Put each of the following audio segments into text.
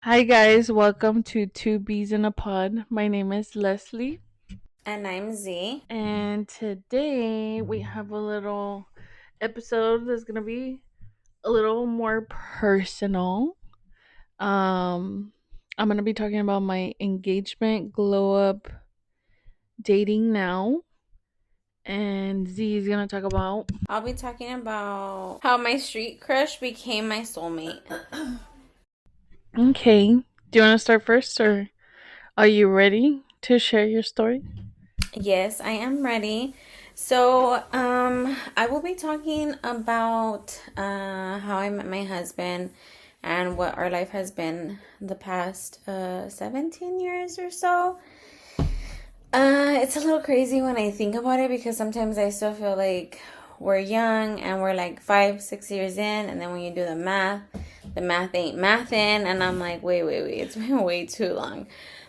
Hi guys, welcome to Two Bees in a Pod. My name is Leslie, And I'm Z. and today we have a little episode that's gonna be a little more personal. Um, I'm gonna be talking about my engagement, glow up, dating now, and Z is gonna talk about. I'll be talking about how my street crush became my soulmate. Okay, do you want to start first, or are you ready to share your story? Yes, I am ready. So, I will be talking about how I met my husband and what our life has been the past 17 years or so. It's a little crazy when I think about it because sometimes I still feel like we're young and we're like 5, 6 years in, and then when you do the math ain't mathin', and I'm like, wait, it's been way too long.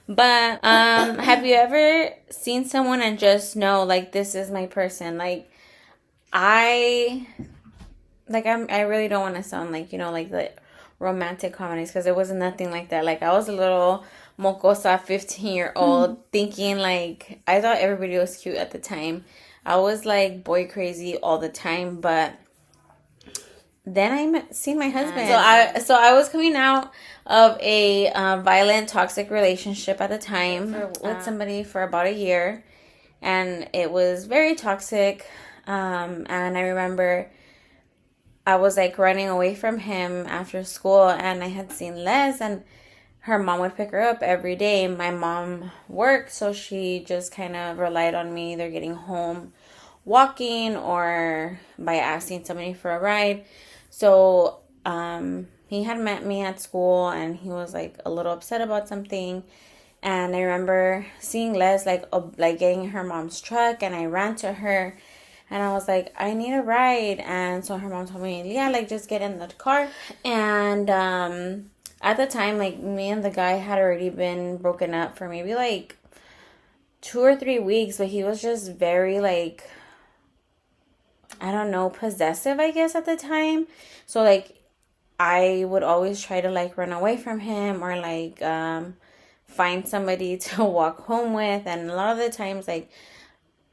But have you ever seen someone and just know like this is my person? I I really don't want to sound like like the romantic comedies because it was nothing like that. Like I was a little mocosa 15-year-old thinking like I thought everybody was cute at the time. I was like boy crazy all the time, but then seen my husband. So I was coming out of a violent toxic relationship at the time with somebody for about a year, and it was very toxic. And I remember I was like running away from him after school, and I had seen Les, and her mom would pick her up every day. My mom worked, so she just kind of relied on me either getting home walking or by asking somebody for a ride. So he had met me at school, and he was like a little upset about something. And I remember seeing Les like getting her mom's truck, and I ran to her and I was like, I need a ride. And so her mom told me, yeah, like just get in the car. And at the time, like me and the guy had already been broken up for maybe like 2 or 3 weeks, but he was just very like, I don't know, possessive, I guess, at the time. So like I would always try to like run away from him or like find somebody to walk home with. And a lot of the times, like,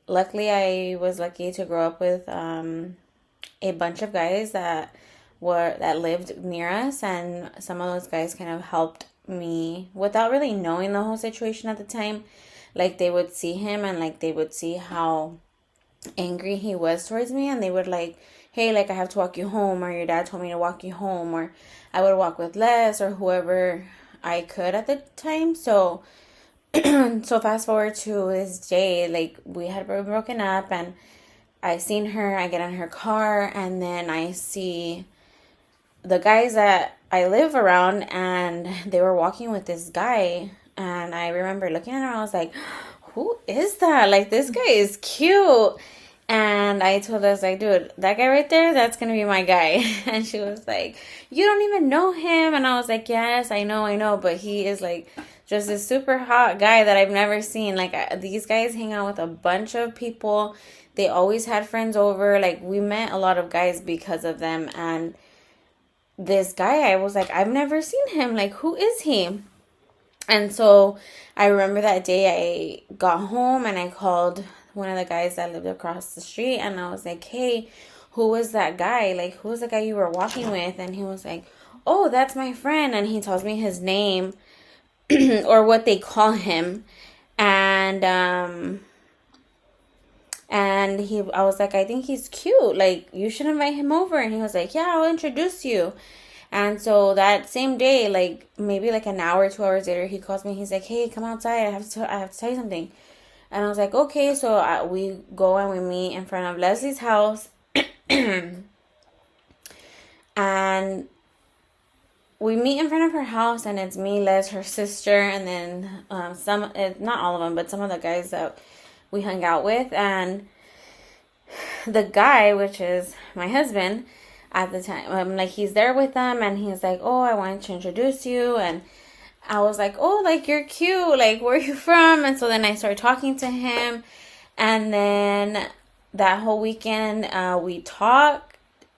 luckily I was lucky to grow up with a bunch of guys that lived near us, and some of those guys kind of helped me without really knowing the whole situation at the time. Like they would see him and like they would see how angry he was towards me, and they would like, hey, like I have to walk you home, or your dad told me to walk you home, or I would walk with Les or whoever I could at the time. So fast forward to this day, like we had broken up, and I seen her, I get in her car, and then I see the guys that I live around, and they were walking with this guy. And I remember looking at her, I was like, who is that? Like, this guy is cute. And I told us, like, dude, that guy right there, that's gonna be my guy. And she was like, you don't even know him. And I was like, yes, I know, but he is like just a super hot guy that I've never seen. Like, these guys hang out with a bunch of people. They always had friends over. Like, we met a lot of guys because of them. And this guy, I was like, I've never seen him. Like, who is he? And so I remember that day I got home and I called one of the guys that lived across the street, and I was like, hey, who was that guy? Like, who was the guy you were walking with? And he was like, oh, that's my friend. And he tells me his name or what they call him. And I was like, I think he's cute. Like, you should invite him over. And he was like, yeah, I'll introduce you. And so that same day, like maybe like an hour, 2 hours later, he calls me. He's like, hey, come outside. I have to tell you something. And I was like, okay. So we go and we meet in front of Leslie's house. And we meet in front of her house, and it's me, Les, her sister, and then not all of them, but some of the guys that we hung out with. And the guy, which is my husband at the time, like he's there with them, and he's like, oh, I wanted to introduce you. And I was like, oh, like you're cute, like where are you from? And so then I started talking to him, and then that whole weekend we talked.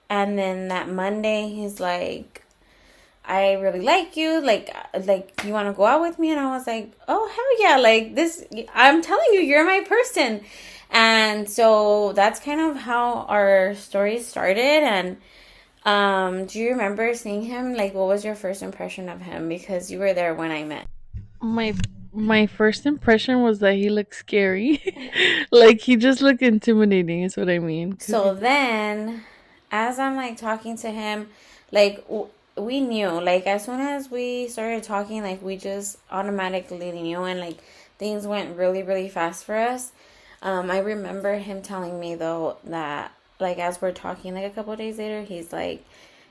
And then that Monday he's like, I really like you. Like you want to go out with me? And I was like, oh, hell yeah. Like this, I'm telling you, you're my person. And so that's kind of how our story started. And do you remember seeing him? Like, what was your first impression of him? Because you were there when I met. My my first impression was that he looked scary. Like he just looked intimidating is what I mean. So then, as I'm like talking to him, like we knew, like as soon as we started talking, like we just automatically knew, and like things went really, really fast for us. I remember him telling me though that like as we're talking like a couple of days later, he's like,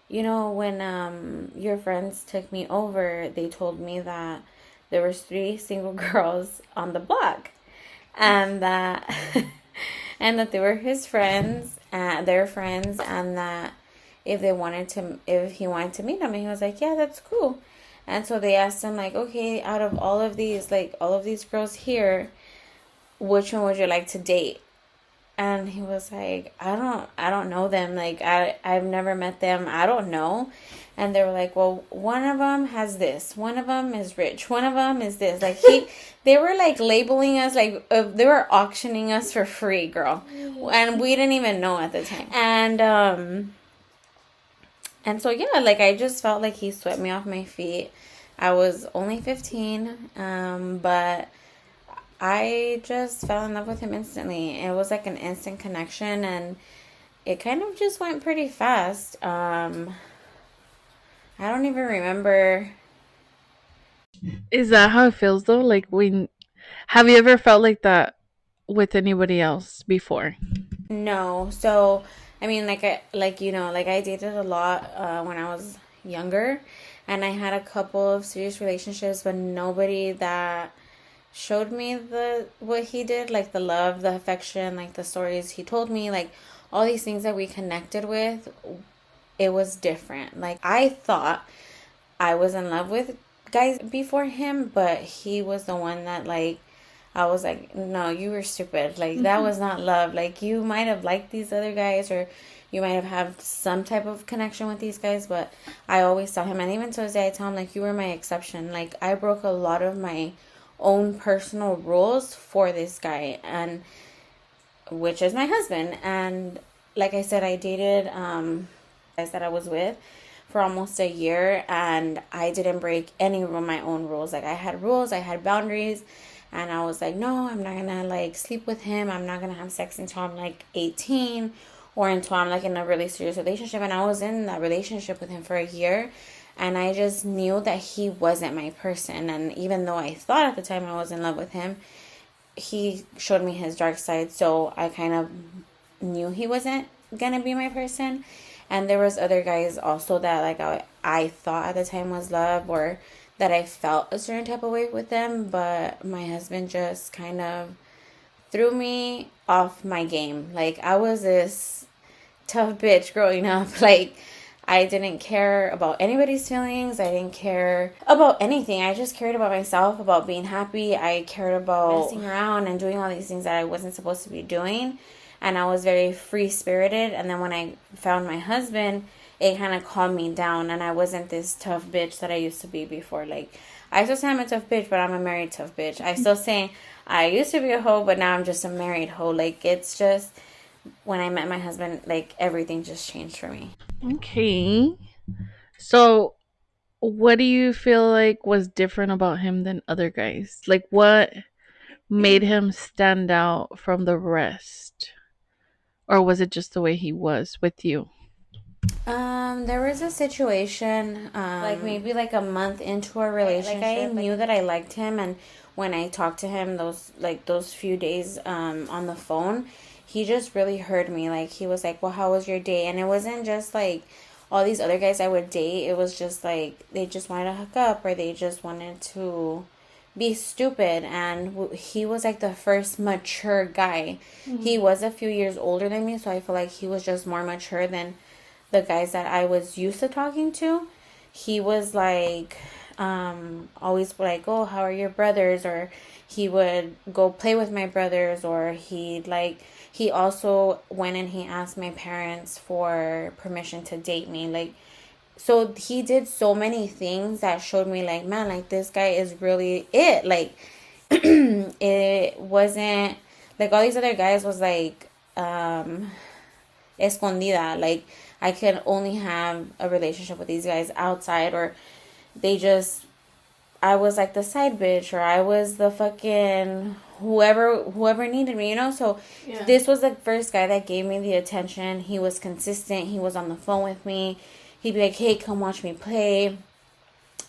you know, when your friends took me over, they told me that there was three single girls on the block, and that and that they were his friends, their friends, and that if he wanted to meet them, and he was like, yeah, that's cool. And so they asked him like, okay, out of all of these girls here, which one would you like to date? And he was like, I don't know them. Like I've never met them. I don't know. And they were like, well, one of them has this. One of them is rich. One of them is this. Like they were like labeling us like they were auctioning us for free, girl. And we didn't even know at the time. And so yeah, like I just felt like he swept me off my feet. I was only 15, but I just fell in love with him instantly. It was like an instant connection, and it kind of just went pretty fast. I don't even remember. Is that how it feels though? Like when have you ever felt like that with anybody else before? No, so I mean, like I dated a lot when I was younger, and I had a couple of serious relationships, but nobody that showed me the what he did, like the love, the affection, like the stories he told me, like all these things that we connected with. It was different. Like I thought I was in love with guys before him, but he was the one that like I was like, no, you were stupid. Like that was not love. Like you might have liked these other guys, or you might have had some type of connection with these guys, but I always tell him, and even to this day I tell him, like, you were my exception. Like I broke a lot of my own personal rules for this guy, and which is my husband. And like I said, I dated guys that I was with for almost a year, and I didn't break any of my own rules. Like I had rules, I had boundaries, and I was like, no, I'm not gonna like sleep with him. I'm not gonna have sex until I'm like 18 or until I'm like in a really serious relationship. And I was in that relationship with him for a year, and I just knew that he wasn't my person. And even though I thought at the time I was in love with him, he showed me his dark side. So I kind of knew he wasn't gonna be my person. And there was other guys also that like I thought at the time was love, or that I felt a certain type of way with them, but my husband just kind of threw me off my game. Like I was this tough bitch growing up. Like I didn't care about anybody's feelings. I didn't care about anything. I just cared about myself, about being happy. I cared about messing around and doing all these things that I wasn't supposed to be doing. And I was very free spirited. And then when I found my husband, it kind of calmed me down, and I wasn't this tough bitch that I used to be before. Like I still say I'm a tough bitch, but I'm a married tough bitch. I still say I used to be a hoe, but now I'm just a married hoe. Like it's just when I met my husband, like everything just changed for me. Okay. So what do you feel like was different about him than other guys? Like what made him stand out from the rest? Or was it just the way he was with you? There was a situation, like maybe like a month into our relationship. Like I knew that I liked him, and when I talked to him those few days on the phone, he just really heard me. Like he was like, "Well, how was your day?" And it wasn't just like all these other guys I would date. It was just like they just wanted to hook up, or they just wanted to be stupid. And he was like the first mature guy. He was a few years older than me, so I feel like he was just more mature than the guys that I was used to talking to. He was like always like, oh, how are your brothers? Or he would go play with my brothers, or he also went and he asked my parents for permission to date me. Like so he did so many things that showed me like, man, like this guy is really it. Like it wasn't like all these other guys was like escondida. Like I could only have a relationship with these guys outside, or they just, I was like the side bitch, or I was the fucking whoever needed me, you know? So Yeah. this was the first guy that gave me the attention. He was consistent. He was on the phone with me. He'd be like, "Hey, come watch me play."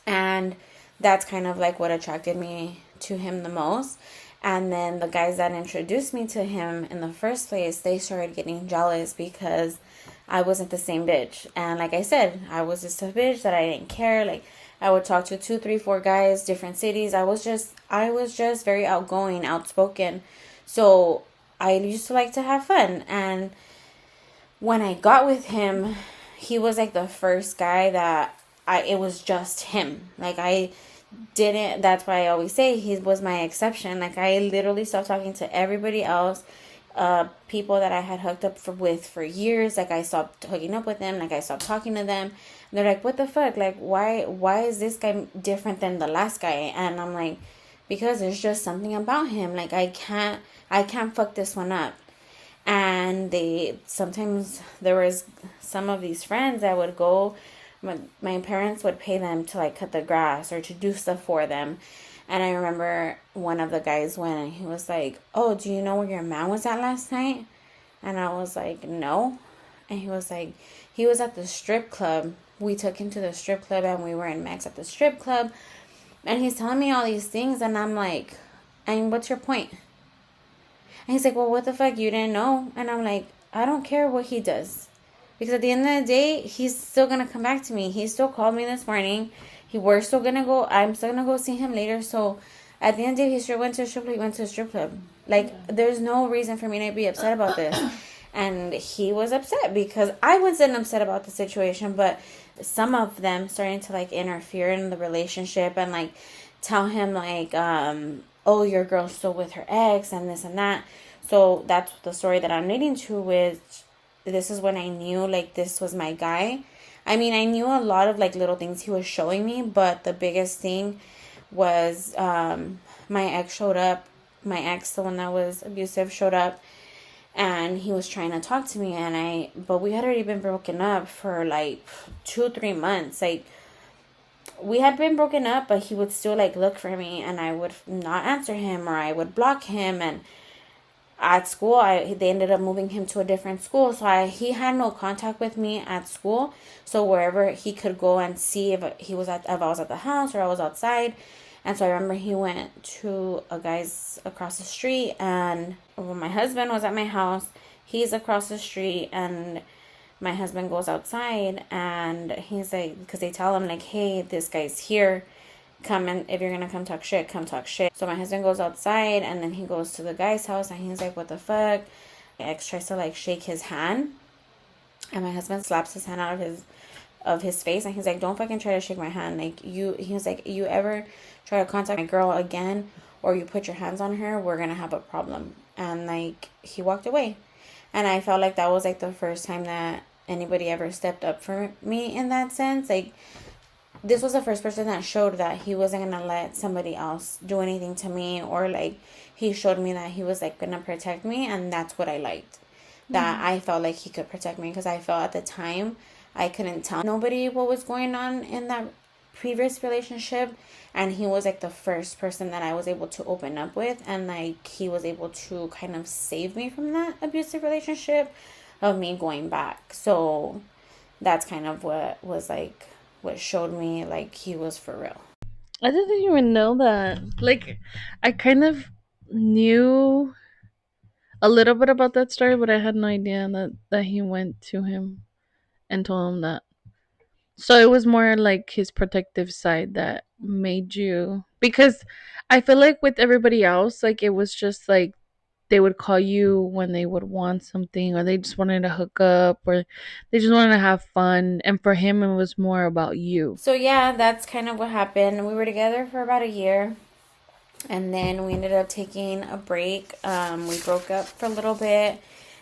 And that's kind of like what attracted me to him the most. And then the guys that introduced me to him in the first place, they started getting jealous because I wasn't the same bitch. And like I said, I was just a bitch that I didn't care. Like I would talk to two, three, four guys, different cities. I was just very outgoing, outspoken. So I used to like to have fun. And when I got with him, he was like the first guy that it was just him. Like I didn't, that's why I always say he was my exception. Like I literally stopped talking to everybody else. People that I had hooked up with for years, like I stopped hooking up with them, like I stopped talking to them. And they're like, "What the fuck? Like why is this guy different than the last guy?" And I'm like, because there's just something about him. Like I can't fuck this one up. And they sometimes, there was some of these friends that would go, my parents would pay them to like cut the grass or to do stuff for them. And I remember one of the guys went and he was like, "Oh, do you know where your man was at last night?" And I was like, "No." And he was like, "He was at the strip club. We took him to the strip club and we were in Max at the strip club." And he's telling me all these things and I'm like, "And what's your point?" And he's like, "Well, what the fuck? You didn't know?" And I'm like, "I don't care what he does. Because at the end of the day, he's still going to come back to me. He still called me this morning. We're still going to go. I'm still going to go see him later. So at the end of the day, he sure went to a strip club. He went to a strip club. Like, there's no reason for me to be upset about this." And he was upset because I wasn't upset about the situation, but some of them starting to like interfere in the relationship and like tell him like, "Oh, your girl's still with her ex," and this and that. So that's the story that I'm leading to with, this is when I knew like this was my guy. I mean, I knew a lot of like little things he was showing me, but the biggest thing was my ex showed up. My ex, the one that was abusive, showed up and he was trying to talk to me, but we had already been broken up for like 2 3 months. Like we had been broken up, but he would still like look for me and I would not answer him or I would block him. And at school, they ended up moving him to a different school, so he had no contact with me at school. So wherever he could go and see if I was at the house or I was outside. And so I remember he went to a guy's across the street, and when my husband was at my house, he's across the street, and my husband goes outside, and he's like, because they tell him like, "Hey, this guy's here. Come, and if you're gonna come talk shit, come talk shit." So my husband goes outside and then he goes to the guy's house and he's like, "What the fuck?" My ex tries to like shake his hand and my husband slaps his hand out of his face and he's like, "Don't fucking try to shake my hand. Like he was like, "You ever try to contact my girl again or you put your hands on her, we're gonna have a problem." And like he walked away. And I felt like that was like the first time that anybody ever stepped up for me in that sense. Like this was the first person that showed that he wasn't gonna let somebody else do anything to me, or like he showed me that he was like gonna protect me. And that's what I liked, that I felt like he could protect me, because I felt at the time I couldn't tell nobody what was going on in that previous relationship. And he was like the first person that I was able to open up with, and like he was able to kind of save me from that abusive relationship of me going back. So that's kind of what was like what showed me like he was for real. I didn't even know that. Like, I kind of knew a little bit about that story, but I had no idea that he went to him and told him that. So it was more like his protective side that made you, because I feel like with everybody else, like it was just like they would call you when they would want something, or they just wanted to hook up, or they just wanted to have fun. And for him, it was more about you. So yeah, that's kind of what happened. We were together for about a year, and then we ended up taking a break. We broke up for a little bit,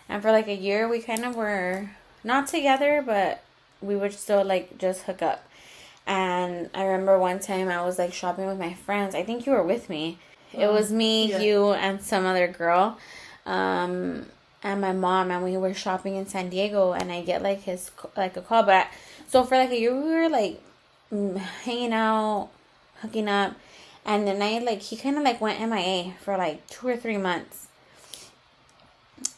and for like a year we kind of were not together, but we would still like just hook up. And I remember one time I was like shopping with my friends. I think you were with me. It was me, yeah. you, and some other girl, and my mom, and we were shopping in San Diego. And I get like a call, but so for like a year we were like hanging out, hooking up, and then he kind of like went MIA for like 2 or 3 months.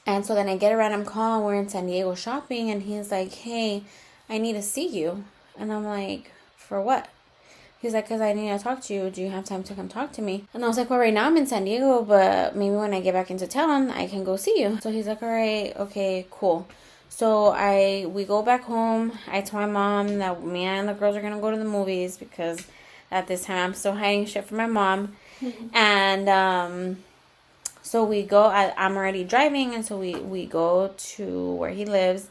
And so then I get a random call, and we're in San Diego shopping, and he's like, "Hey, I need to see you," and I'm like, "For what?" He's like, "Because I need to talk to you. Do you have time to come talk to me?" And I was like, "Well, right now I'm in San Diego, but maybe when I get back into town, I can go see you." So he's like, "All right, okay, cool." So we go back home. I tell my mom that me and the girls are going to go to the movies because at this time I'm still hiding shit from my mom. And so we go, I'm already driving, and so we go to where he lives.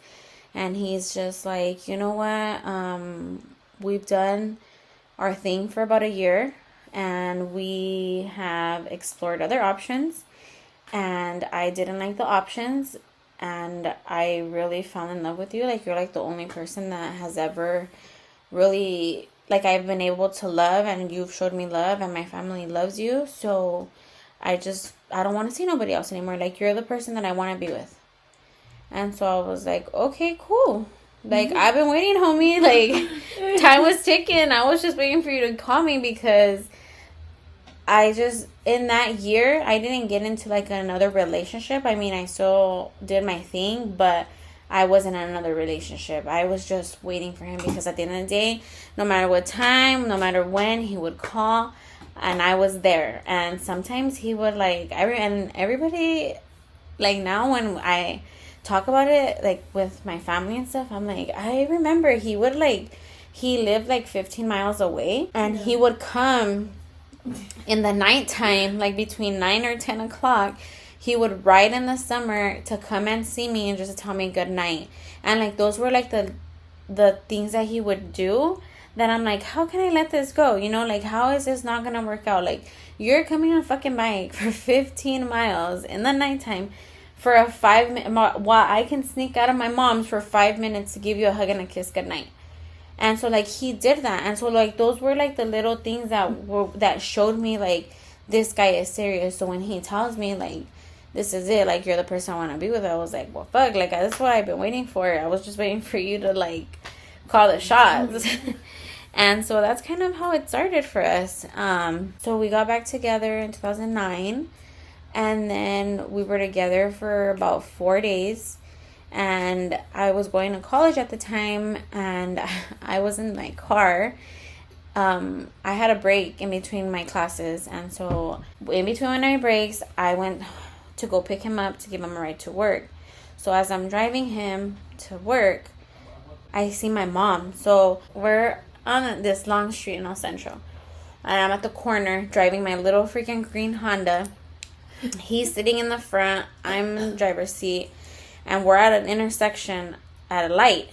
And he's just like, "You know what? We've done our thing for about a year, and we have explored other options, and I didn't like the options, and I really fell in love with you. Like, you're like the only person that has ever really, like, I've been able to love, and you've showed me love, and my family loves you. So I don't want to see nobody else anymore. Like, you're the person that I want to be with." And so I was like, "Okay, cool. Like, I've been waiting, homie. Like, time was ticking. I was just waiting for you to call me because in that year, I didn't get into, like, another relationship. I mean, I still did my thing, but I wasn't in another relationship. I was just waiting for him because at the end of the day, no matter what time, no matter when, he would call, and I was there. And sometimes he would, like, and everybody, like, now when I talk about it, like, with my family and stuff, I'm like, I remember he lived like 15 miles away, and he would come in the nighttime, like between 9 or 10 o'clock. He would ride in the summer to come and see me and just to tell me good night. And like, those were like the things that he would do that I'm like, how can I let this go? You know, like, how is this not gonna work out? Like, you're coming on a fucking bike for 15 miles in the nighttime for a 5 minute, while I can sneak out of my mom's for 5 minutes to give you a hug and a kiss goodnight. And so, like, he did that. And so, like, those were, like, the little things that showed me, like, this guy is serious. So when he tells me, like, this is it, like, you're the person I want to be with, I was like, well, fuck, like, that's what I've been waiting for. I was just waiting for you to, like, call the shots. And so that's kind of how it started for us. So we got back together in 2009. And then we were together for about 4 days. And I was going to college at the time, and I was in my car. I had a break in between my classes, and so in between my breaks, I went to go pick him up to give him a ride to work. So as I'm driving him to work, I see my mom. So we're on this long street in El Centro, and I'm at the corner driving my little freaking green Honda. He's sitting in the front, I'm in the driver's seat, and we're at an intersection at a light.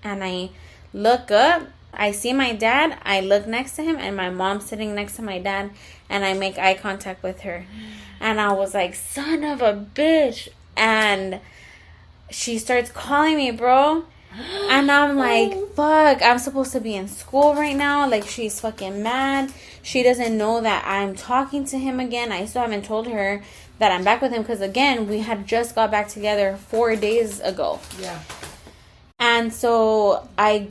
And I look up, I see my dad, I look next to him, and my mom's sitting next to my dad, and I make eye contact with her. And I was like, son of a bitch. And she starts calling me, bro. And I'm like, fuck, I'm supposed to be in school right now. Like, she's fucking mad. She doesn't know that I'm talking to him again. I still haven't told her that I'm back with him because, again, we had just got back together 4 days ago. Yeah. And so I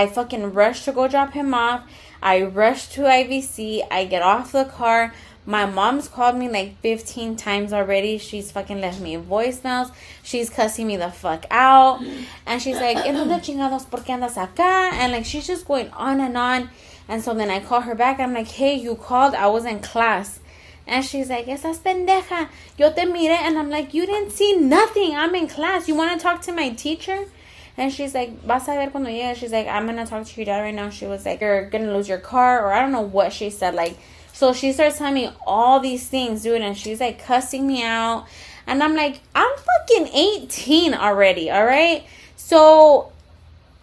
fucking rush to go drop him off. I rush to IVC. I get off the car. My mom's called me like 15 times already. She's fucking left me voicemails. She's cussing me the fuck out. And she's like, ¿En dónde chingados? ¿Por qué andas acá? And like, she's just going on and on. And so then I call her back. I'm like, hey, you called. I was in class. And she's like, estás pendeja. Yo te miré. And I'm like, you didn't see nothing. I'm in class. You want to talk to my teacher? And she's like, vas a ver cuando llegue. She's like, I'm going to talk to your dad right now. She was like, you're going to lose your car. Or I don't know what she said. Like, so she starts telling me all these things, dude. And she's like cussing me out. And I'm like, I'm fucking 18 already. All right. So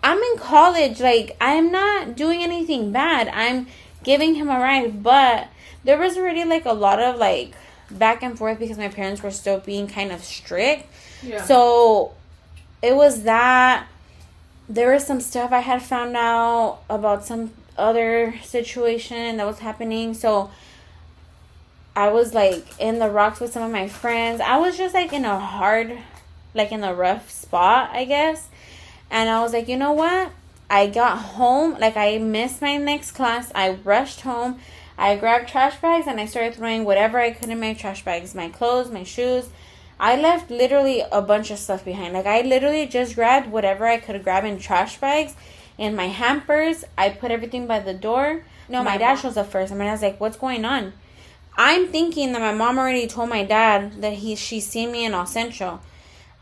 I'm in college. Like, I'm not doing anything bad. I'm giving him a ride. But there was already like a lot of like back and forth because my parents were still being kind of strict. Yeah. So it was that. there was some stuff I had found out about some other situation that was happening. So I was like in the rocks with some of my friends. I was just like in a hard, like in a rough spot, I guess. And I was like, you know what? I got home, like I missed my next class. I rushed home. I grabbed trash bags and I started throwing whatever I could in my trash bags, my clothes, my shoes. I left literally a bunch of stuff behind. Like I literally just grabbed whatever I could grab in trash bags, in my hampers. I put everything by the door. No, my dad shows up first. I mean, I was like, what's going on? I'm thinking that my mom already told my dad that she's seen me in El Centro.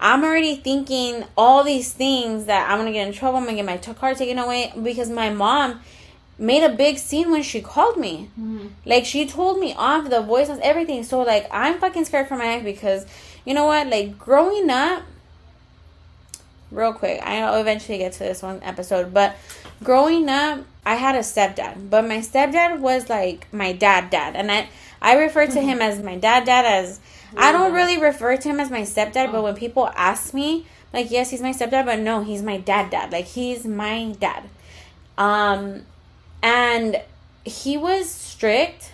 I'm already thinking all these things that I'm gonna get in trouble. I'm gonna get my car taken away because my mom made a big scene when she called me. Mm-hmm. Like she told me off the voices, everything. So like I'm fucking scared for my life because you know what? Like growing up, real quick, I'll eventually get to this one episode, but growing up, I had a stepdad, but my stepdad was like my dad, and I refer to him as my dad, as I don't really refer to him as my stepdad, but when people ask me, like, yes, he's my stepdad, but no, he's my dad. Like, he's my dad. And he was strict.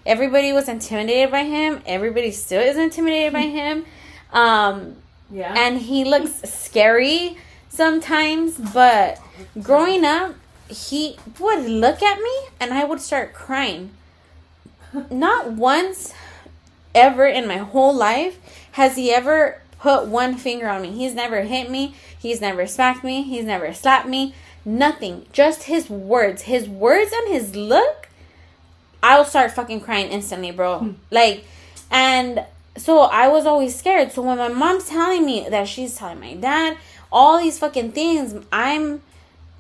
Everybody was intimidated by him. Everybody still is intimidated by him. Yeah. And he looks scary sometimes, but growing up, he would look at me and I would start crying. Not once ever in my whole life has he ever put one finger on me. He's never hit me. He's never smacked me. He's never slapped me. Nothing. Just his words. His words and his look, I'll start fucking crying instantly, bro. Like, and so I was always scared. So when my mom's telling me that she's telling my dad all these fucking things, I'm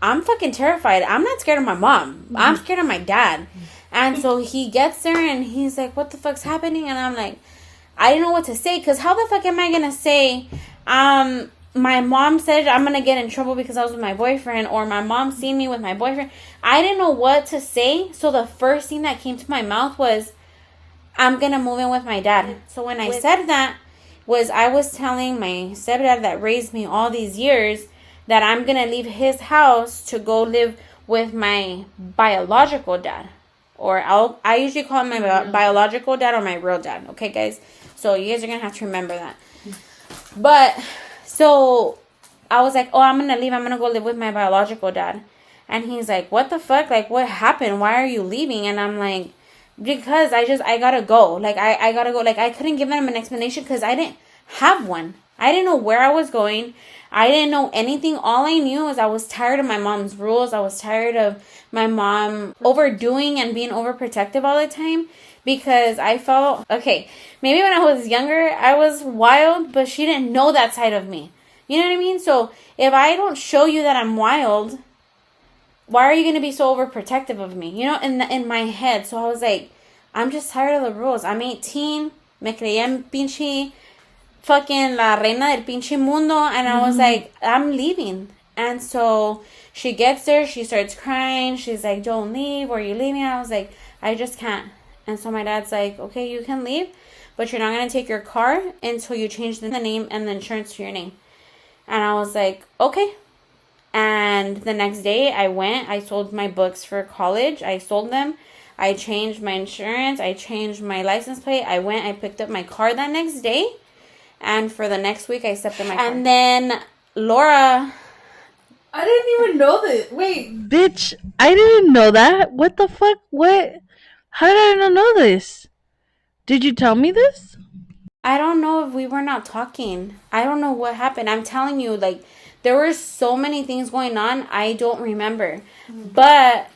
fucking terrified. I'm not scared of my mom. I'm scared of my dad. And so he gets there and he's like, what the fuck's happening? And I'm like, I didn't know what to say. Because how the fuck am I going to say, my mom said I'm going to get in trouble because I was with my boyfriend. Or my mom seen me with my boyfriend. I didn't know what to say. So the first thing that came to my mouth was, I'm going to move in with my dad. So when I said that, I was telling my stepdad that raised me all these years that I'm going to leave his house to go live with my biological dad. Or I usually call him my biological dad or my real dad. Okay, guys? So you guys are going to have to remember that. But, so I was like, oh, I'm going to leave. I'm going to go live with my biological dad. And he's like, what the fuck? Like, what happened? Why are you leaving? And I'm like, because I got to go. Like, I got to go. Like, I couldn't give him an explanation because I didn't have one. I didn't know where I was going. I didn't know anything. All I knew was I was tired of my mom's rules. I was tired of my mom overdoing and being overprotective all the time because I felt, okay, maybe when I was younger, I was wild, but she didn't know that side of me. You know what I mean? So if I don't show you that I'm wild, why are you going to be so overprotective of me? You know, in my head. So I was like, I'm just tired of the rules. I'm 18. Me creía pinche fucking la reina del pinche mundo. And I was like, I'm leaving. And so she gets there. She starts crying. She's like, don't leave. Or you leaving? I was like, I just can't. And so my dad's like, okay, you can leave. But you're not going to take your car until you change the name and the insurance to your name. And I was like, okay. And the next day I sold my books for college. I sold them. I changed my insurance. I changed my license plate. I picked up my car that next day. And for the next week, I stepped in my car. And then Laura. I didn't even know that. Wait. Bitch, I didn't know that. What the fuck? What? How did I not know this? Did you tell me this? I don't know if we were not talking. I don't know what happened. I'm telling you, like, there were so many things going on. I don't remember. But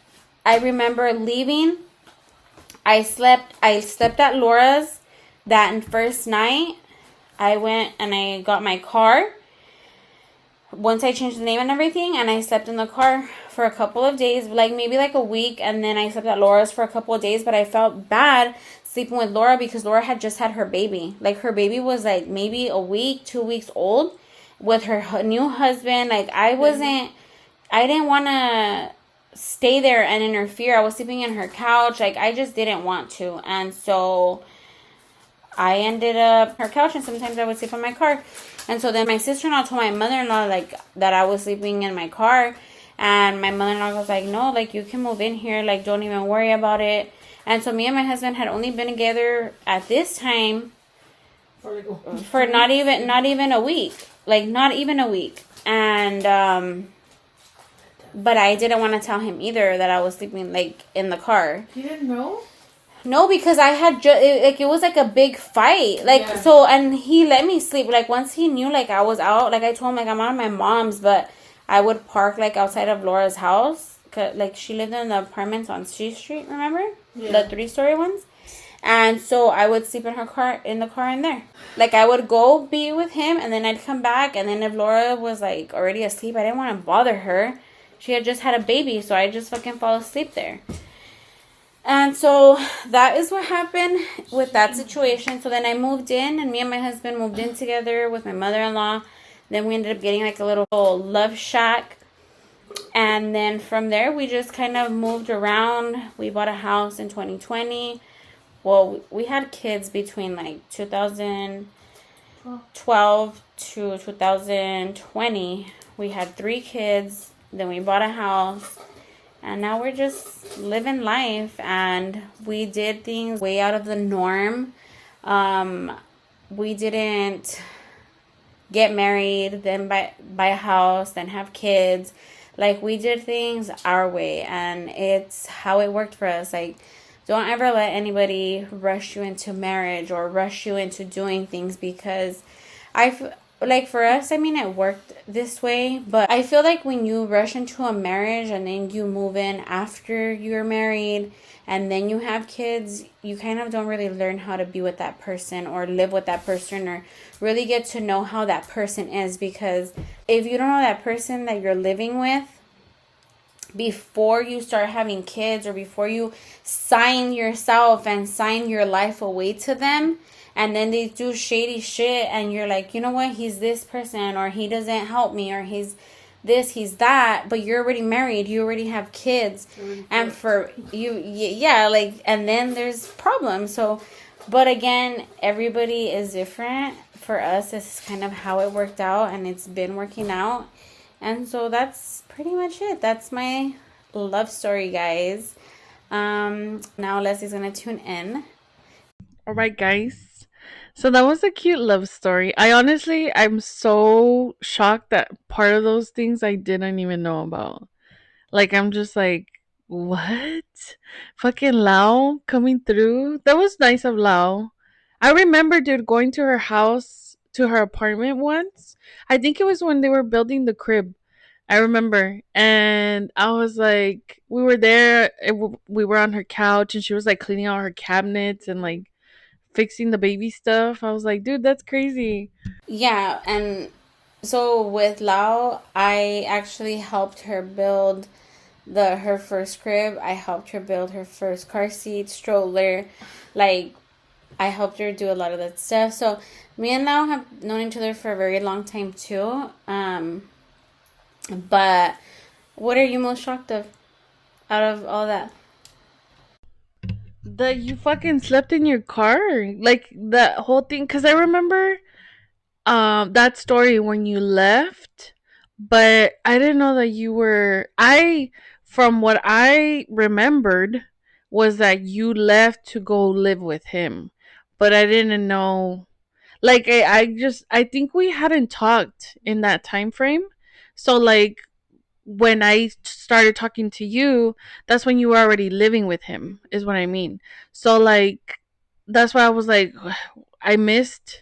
I remember leaving. I slept at Laura's that first night. I went and I got my car. Once I changed the name and everything, and I slept in the car for a couple of days, like maybe like a week, and then I slept at Laura's for a couple of days, but I felt bad sleeping with Laura because Laura had just had her baby. Like, her baby was like maybe a week, 2 weeks old with her new husband. Like, I didn't want to stay there and interfere. I was sleeping in her couch. Like, I just didn't want to. And so I ended up her couch, and sometimes I would sleep in my car. And so then my sister-in-law told my mother-in-law like that I was sleeping in my car, and my mother-in-law was like, no, like you can move in here, like don't even worry about it. And so me and my husband had only been together at this time for not even a week, like not even a week. And but I didn't want to tell him either that I was sleeping like in the car. You didn't know? No, because I had it was like a big fight, like yeah. So, and he let me sleep. Like once he knew like I was out, like I told him like I'm out of my mom's, but I would park like outside of Laura's house, cause like she lived in the apartments on C Street. Remember the 3-story ones? And so I would sleep in the car in there. Like I would go be with him, and then I'd come back, and then if Laura was like already asleep, I didn't want to bother her. She had just had a baby, so I just fucking fall asleep there. And so that is what happened with that situation. So then I moved in, and me and my husband moved in together with my mother-in-law. Then we ended up getting like a little love shack. And then from there, we just kind of moved around. We bought a house in 2020. Well, we had kids between like 2012 to 2020. We had 3 kids. Then we bought a house. And now we're just living life. And we did things way out of the norm. We didn't get married, then buy a house, then have kids. Like, we did things our way. And it's how it worked for us. Like, don't ever let anybody rush you into marriage or rush you into doing things, because like for us, I mean, it worked this way, but I feel like when you rush into a marriage and then you move in after you're married and then you have kids, you kind of don't really learn how to be with that person or live with that person or really get to know how that person is, because if you don't know that person that you're living with before you start having kids, or before you sign yourself and sign your life away to them, and then they do shady shit and you're like, you know what, he's this person, or he doesn't help me, or he's this, he's that, but you're already married, you already have kids, and for you, yeah, like, and then there's problems. So, but again, everybody is different. For us, this is kind of how it worked out, and it's been working out. And so that's pretty much it. That's my love story, guys. Now Leslie's gonna tune in. All right, guys. So that was a cute love story. I'm so shocked that part of those things I didn't even know about. Like, I'm just like, what? Fucking Lao coming through? That was nice of Lao. I remember, dude, going to her house, to her apartment once. I think it was when they were building the crib. I remember. And I was like, we were there, we were on her couch, and she was like cleaning out her cabinets and like fixing the baby stuff. I was like, dude, that's crazy. Yeah, and so with Lao, I actually helped her build her first crib. I helped her build her first car seat, stroller. Like, I helped her do a lot of that stuff. So me and Lao have known each other for a very long time too. But what are you most shocked of out of all that? That you fucking slept in your car, like that whole thing. Because I remember that story when you left, but I didn't know that you were. I From what I remembered was that you left to go live with him, but I didn't know. Like, I think we hadn't talked in that time frame. So like, when I started talking to you, that's when you were already living with him, is what I mean. So like, that's why I was like, I missed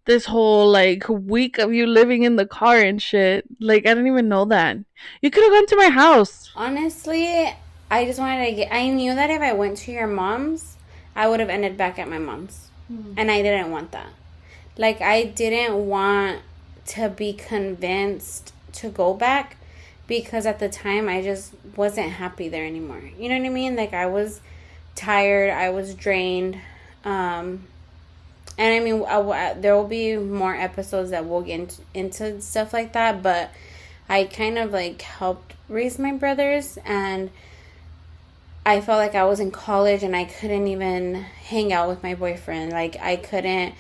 this whole like week of you living in the car and shit. Like, I didn't even know that. You could have gone to my house. Honestly, I just wanted to get. I knew that if I went to your mom's, I would have ended back at my mom's, and I didn't want that. Like, I didn't want to be convinced to go back, because at the time I just wasn't happy there anymore. You know what I mean? Like, I was tired, I was drained. And I mean, there will be more episodes that we'll get into stuff like that, but I kind of like helped raise my brothers, and I felt like I was in college and I couldn't even hang out with my boyfriend. Like, I couldn't,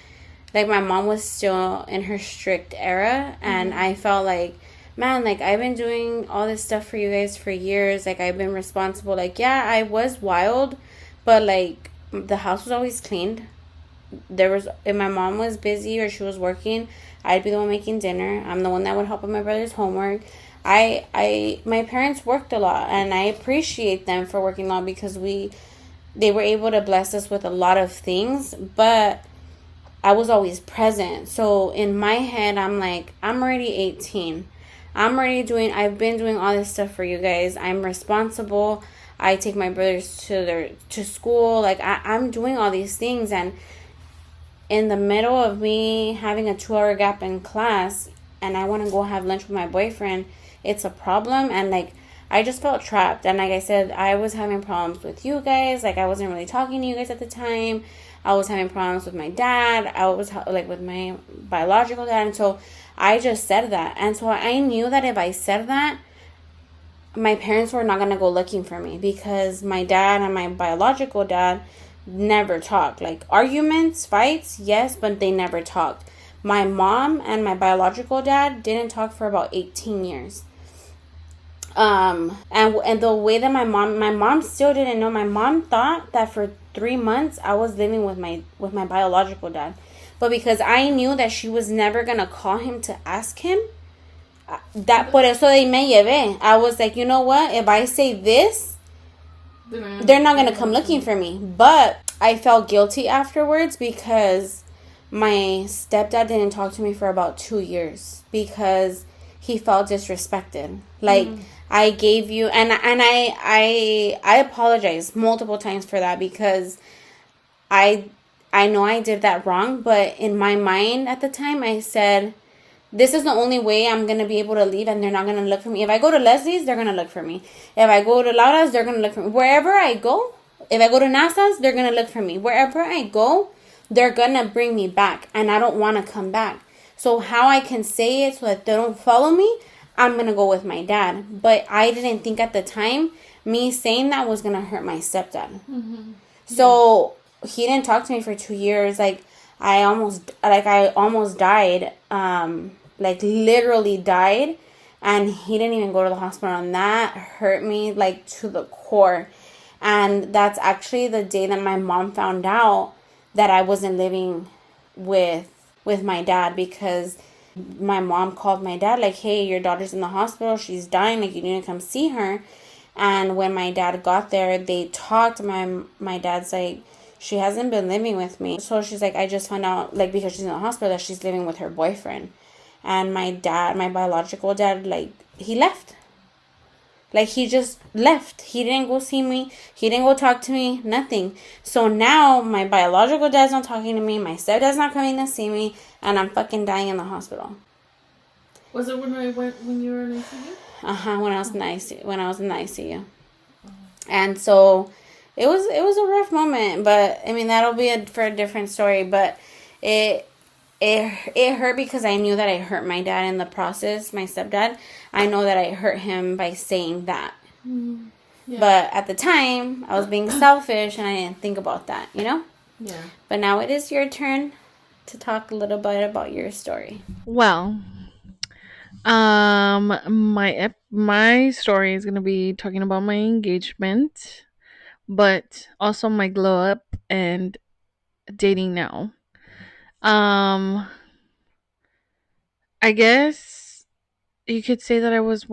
like, my mom was still in her strict era, and I felt like, man, like, I've been doing all this stuff for you guys for years. Like, I've been responsible. Like, yeah, I was wild, but, like, the house was always cleaned. There was, if my mom was busy or she was working, I'd be the one making dinner. I'm the one that would help with my brother's homework. My parents worked a lot, and I appreciate them for working a lot because they were able to bless us with a lot of things, but I was always present. So in my head, I'm like, I'm already 18. I've been doing all this stuff for you guys. I'm responsible. I take my brothers to school. Like, I'm doing all these things, and in the middle of me having a 2 hour gap in class and I want to go have lunch with my boyfriend, it's a problem. And like, I just felt trapped. And like I said, I was having problems with you guys. Like, I wasn't really talking to you guys at the time. I was having problems with my dad. I was like with my biological dad. And so I just said that. And so I knew that if I said that, my parents were not going to go looking for me, because my dad and my biological dad never talked. Like, arguments, fights, yes, but they never talked. My mom and my biological dad didn't talk for about 18 years. And the way that my mom still didn't know. My mom thought that for 3 months I was living with my biological dad, but because I knew that she was never gonna call him to ask him, that por eso de me llevé. I was like, you know what? If I say this, they're not gonna come looking for me. But I felt guilty afterwards because my stepdad didn't talk to me for about 2 years because he felt disrespected. Like, I gave you, and I apologize multiple times for that, because I know I did that wrong, but in my mind at the time I said, this is the only way I'm going to be able to leave, and they're not going to look for me. If I go to Leslie's, they're going to look for me. If I go to Laura's, they're going to look for me. Wherever I go, if I go to NASA's, they're going to look for me. Wherever I go, they're going to bring me back, and I don't want to come back. So how I can say it so that they don't follow me, I'm going to go with my dad. But I didn't think at the time me saying that was going to hurt my stepdad. Mm-hmm. So he didn't talk to me for 2 years. Like, I almost died. Like, literally died, and he didn't even go to the hospital, and that hurt me, like, to the core. And that's actually the day that my mom found out that I wasn't living with my dad, because my mom called my dad, like, hey, your daughter's in the hospital, she's dying, like, you need to come see her. And when my dad got there, they talked. My dad's like, she hasn't been living with me. So she's like, I just found out, like, because she's in the hospital, that she's living with her boyfriend. And my dad, my biological dad, like, he left. Like, he just left. He didn't go see me. He didn't go talk to me. Nothing. So now my biological dad's not talking to me. My stepdad's not coming to see me. And I'm fucking dying in the hospital. Was it when you were in ICU? When I was in the ICU. When I was in the ICU. And so it was a rough moment. But, I mean, that'll be for a different story. But it hurt because I knew that I hurt my dad in the process, my stepdad. I know that I hurt him by saying that. Mm-hmm. Yeah. But at the time, I was being selfish and I didn't think about that, you know? Yeah. But now it is your turn to talk a little bit about your story. Well, my story is going to be talking about my engagement, but also my glow up and dating now. I guess you could say that I was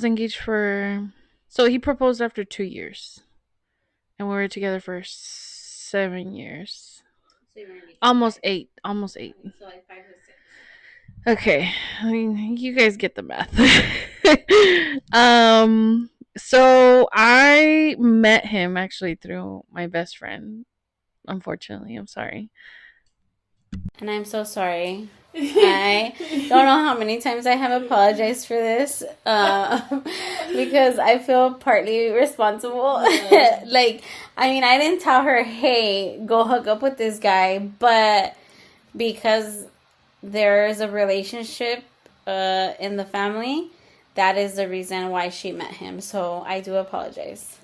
engaged for, so he proposed after 2 years, and we were together for 7 years. So almost 8. So like 5 to 6. Okay, I mean, you guys get the math. So I met him actually through my best friend. Unfortunately, I'm sorry. And I'm so sorry. I don't know how many times I have apologized for this, because I feel partly responsible. Like, I mean, I didn't tell her, hey, go hook up with this guy, but because there's a relationship in the family that is the reason why she met him. So I do apologize.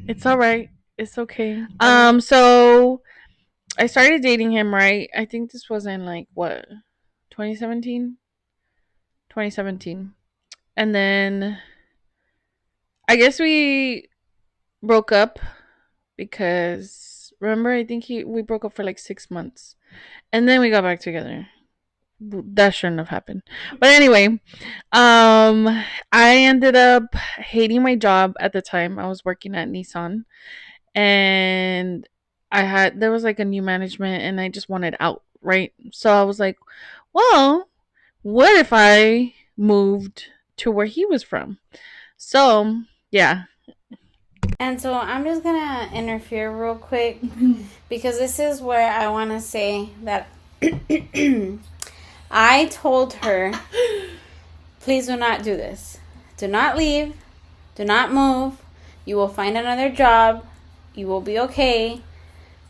It's all right. It's okay. So I started dating him, right? I think this was in like what, 2017? 2017. And then I guess we broke up because remember I think he we broke up for like 6 months. And then we got back together. That shouldn't have happened. But anyway, I ended up hating my job at the time. I was working at Nissan and there was like a new management and I just wanted out, right? So I was like, well, what if I moved to where he was from? So, yeah. And so I'm just gonna interfere real quick because this is where I want to say that I told her, please do not do this. Do not leave. Do not move. You will find another job. You will be okay.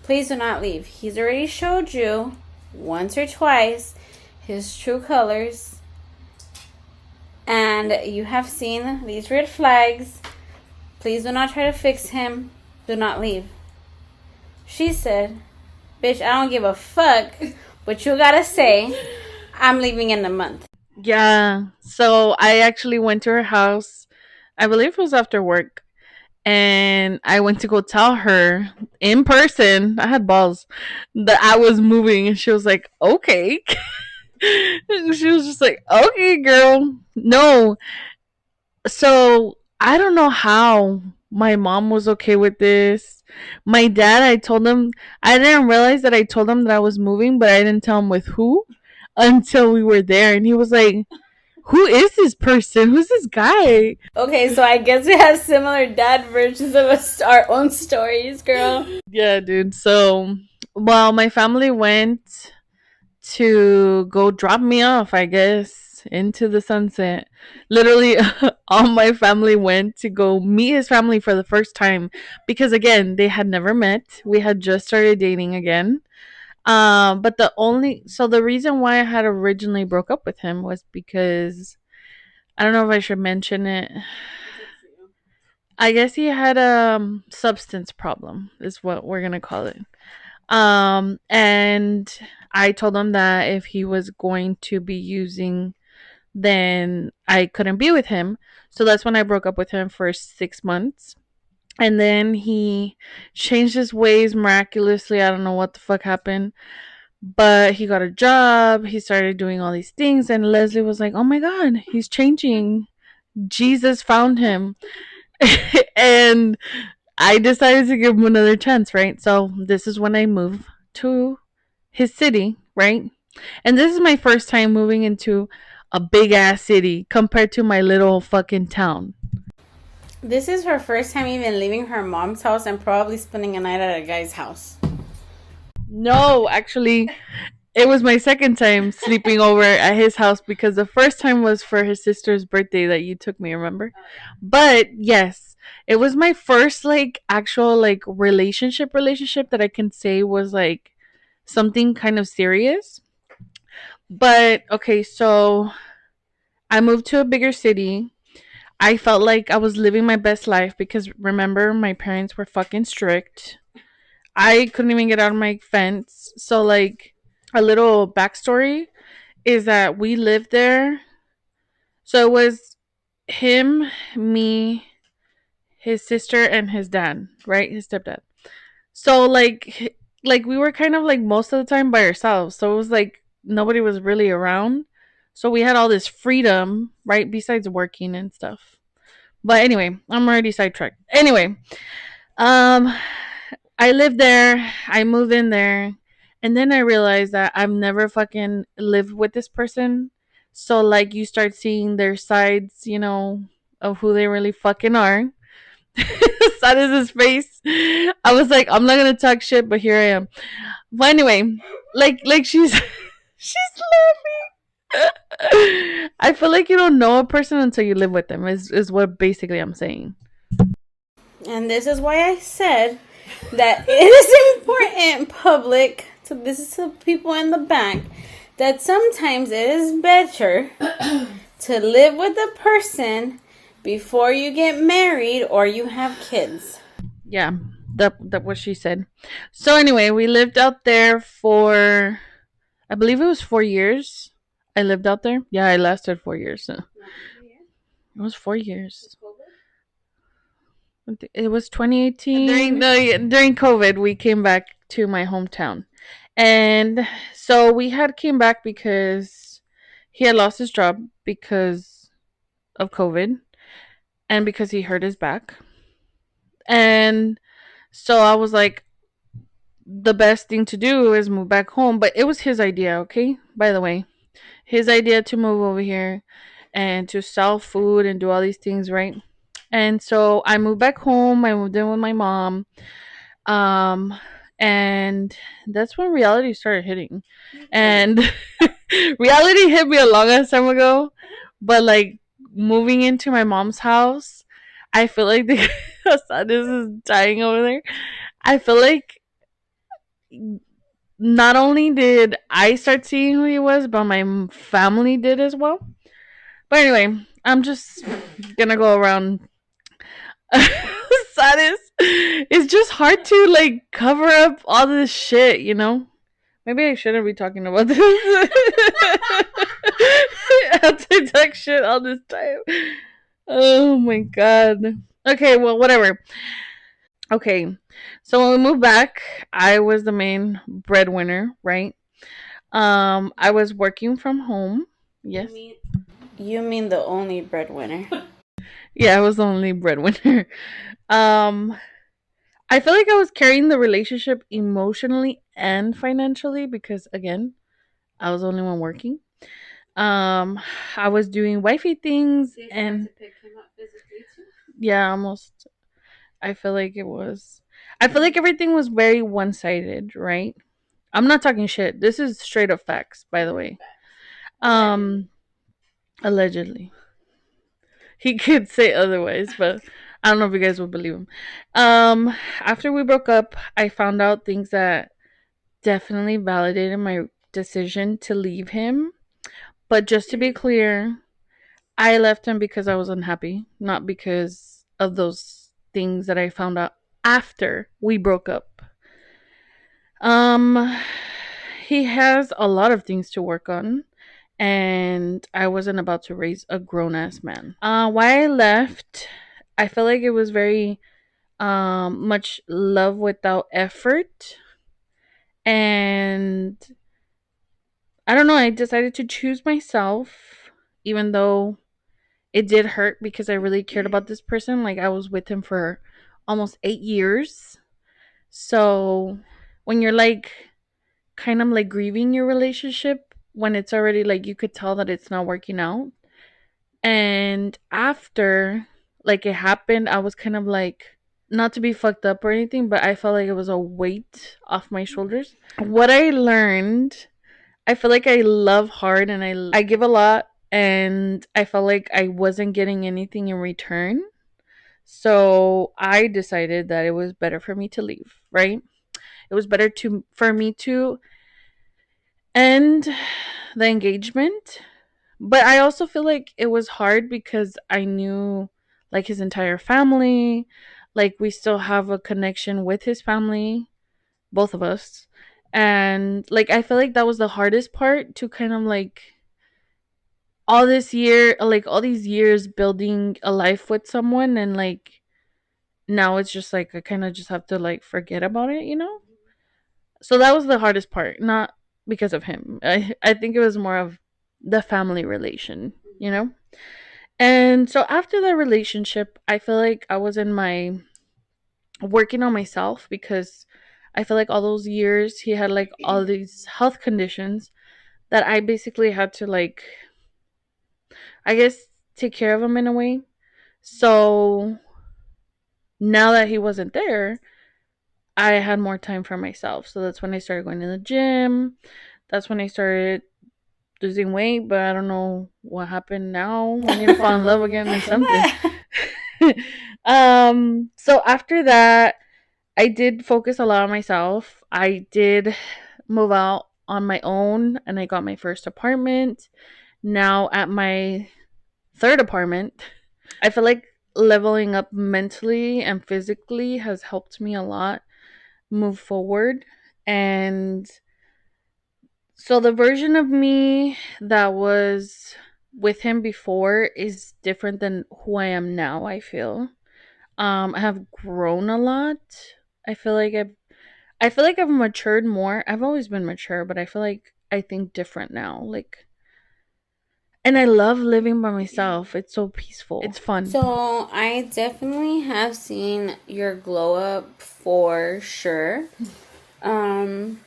Please do not leave. He's already showed you once or twice his true colors. And you have seen these red flags. Please do not try to fix him. Do not leave. She said, bitch, I don't give a fuck what you gotta say. I'm leaving in a month. Yeah. So I actually went to her house. I believe it was after work. And I went to go tell her in person. I had balls that I was moving. And she was like, okay. She was just like, okay, girl. No. So I don't know how my mom was okay with this. My dad, I told him, I didn't realize that I told him that I was moving, but I didn't tell him with who until we were there. And he was like, who is this person? Who's this guy? Okay, so I guess we have similar dad versions of our own stories, girl. Yeah, dude. So, well, my family went to go drop me off, I guess, into the sunset. Literally, all my family went to go meet his family for the first time because, again, they had never met. We had just started dating again. But the reason why I had originally broke up with him was because I don't know if I should mention it. I guess he had a substance problem, is what we're gonna call it. And I told him that if he was going to be using, then I couldn't be with him. So that's when I broke up with him for 6 months. And then he changed his ways miraculously. I don't know what the fuck happened. But he got a job. He started doing all these things. And Leslie was like, oh my God, he's changing. Jesus found him. And I decided to give him another chance, right? So this is when I moved to his city, right? And this is my first time moving into a big ass city compared to my little fucking town. This is her first time even leaving her mom's house and probably spending a night at a guy's house. No, actually, it was my second time sleeping over at his house because the first time was for his sister's birthday that you took me, remember? But yes, it was my first like actual like relationship that I can say was like something kind of serious. But okay, so I moved to a bigger city. I felt like I was living my best life because remember my parents were fucking strict. I couldn't even get out of my fence. So like a little backstory is that we lived there. So it was him, me, his sister, and his dad, right? His stepdad. So like we were kind of like most of the time by ourselves. So it was like nobody was really around. So we had all this freedom, right? Besides working and stuff. But anyway, I'm already sidetracked. Anyway, um, I lived there. I moved in there, and then I realized that I've never fucking lived with this person. So like, you start seeing their sides, of who they really fucking are. Sad as his face. I was like, I'm not gonna talk shit, but here I am. But anyway, like she's she's laughing. I feel like you don't know a person until you live with them. Is what basically I'm saying. And this is why I said that it is important, public, so this is to people in the back, that sometimes it is better to live with a person before you get married or you have kids. Yeah, that what she said. So anyway, we lived out there for, I believe it was 4 years. I lived out there. Yeah, I lasted 4 years. So it was 4 years. It was 2018. No, yeah, during COVID, we came back to my hometown, and so we had came back because he had lost his job because of COVID and because he hurt his back. And so I was like, the best thing to do is move back home. But it was his idea, okay? By the way, his idea to move over here and to sell food and do all these things, right? And so I moved back home. I moved in with my mom. Um, and that's when reality started hitting. And reality hit me a long ass time ago. But like moving into my mom's house, I feel like the this is dying over there. I feel like not only did I start seeing who he was, but my family did as well. But anyway, I'm just gonna go around. Saddest. It's just hard to like cover up all this shit, you know? Maybe I shouldn't be talking about this. I have to talk shit all this time. Oh my god. Okay, well, whatever. Okay, so when we moved back, I was the main breadwinner, right? I was working from home. Yes. You mean the only breadwinner? Yeah, I was the only breadwinner. Um, I feel like I was carrying the relationship emotionally and financially because again, I was the only one working. Um, I was doing wifey things and yeah, almost. I feel like it was. I feel like everything was very one sided, right? I'm not talking shit. This is straight up facts, by the way. Um, allegedly. He could say otherwise, but I don't know if you guys would believe him. After we broke up, I found out things that definitely validated my decision to leave him. But just to be clear, I left him because I was unhappy, not because of those things that I found out after we broke up. Um, he has a lot of things to work on, and I wasn't about to raise a grown ass man. Why I left, I felt like it was very much love without effort, and I don't know. I decided to choose myself, even though it did hurt because I really cared about this person. Like I was with him for almost 8 years. So when you're like kind of like grieving your relationship, when it's already like you could tell that it's not working out. And after like it happened, I was kind of like not to be fucked up or anything, but I felt like it was a weight off my shoulders. What I learned, I feel like I love hard and I give a lot and I felt like I wasn't getting anything in return. So I decided that it was better for me to leave, right? It was better to for me to end the engagement. But I also feel like it was hard because I knew like his entire family, like we still have a connection with his family, both of us. And like I feel like that was the hardest part to kind of like all this year, like all these years building a life with someone and like now it's just like I kind of just have to like forget about it, you know? So that was the hardest part, not because of him. I think it was more of the family relation, you know? And so after the relationship, I feel like I was in my working on myself because I feel like all those years he had like all these health conditions that I basically had to like I guess take care of him in a way. So now that he wasn't there, I had more time for myself. So that's when I started going to the gym. That's when I started losing weight, but I don't know what happened now. I need to fall in love again or something. So after that, I did focus a lot on myself. I did move out on my own and I got my first apartment. Now at my third apartment. I feel like leveling up mentally and physically has helped me a lot move forward. And so the version of me that was with him before is different than who I am now, I feel. I have grown a lot. I feel like I've matured more. I've always been mature, but I feel like I think different now. Like, and I love living by myself. It's so peaceful. It's fun. So I definitely have seen your glow up for sure. Um,